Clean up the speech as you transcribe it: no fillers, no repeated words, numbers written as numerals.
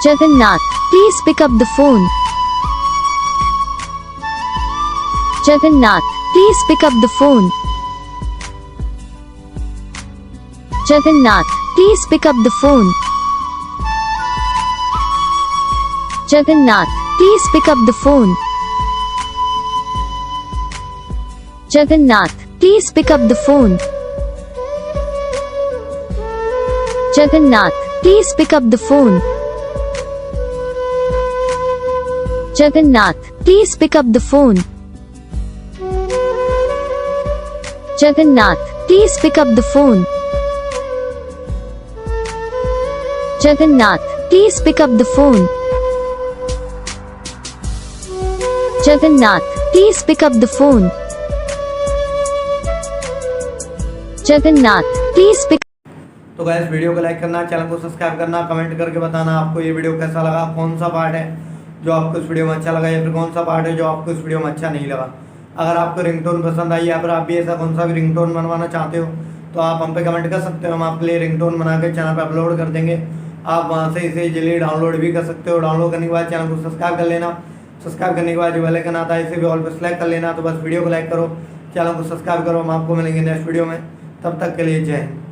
Jagannath, please pick up the phone. Jagannath, please pick up the phone. Jagannath, please pick up the phone. Jagannath, please pick up the phone. Jagannath, please pick up the phone. Jagannath, please pick up the phone. Jagannath, please pick up the phone. Jagannath, please pick up the phone. Jagannath, please pick up the phone. Jagannath, please pick up the phone. Jagannath, please pick. तो guys video को like करना, channel को subscribe करना, comment करके बताना आपको ये video कैसा लगा, कौन सा पार्ट है जो आपको इस वीडियो में अच्छा लगा या फिर कौन सा पार्ट है जो आपको इस वीडियो में अच्छा नहीं लगा। अगर आपको रिंगटोन पसंद आई या फिर आप भी ऐसा कौन सा भी रिंगटोन बनवाना चाहते हो तो आप हम पे कमेंट कर सकते हो। हम आपके लिए रिंगटोन बना के चैनल पर अपलोड कर देंगे। आप वहाँ से इसे इजीली डाउनलोड भी कर सकते हो। डाउनलोड करने के बाद चैनल को सब्सक्राइब कर लेना। सब्सक्राइब करने के बाद जो बेल आइकन आता है इसे भी ऑल पर सेलेक्ट कर लेना। तो बस वीडियो को लाइक करो, चैनल को सब्सक्राइब करो। हम आपको मिलेंगे नेक्स्ट वीडियो में। तब तक के लिए जय हिंद।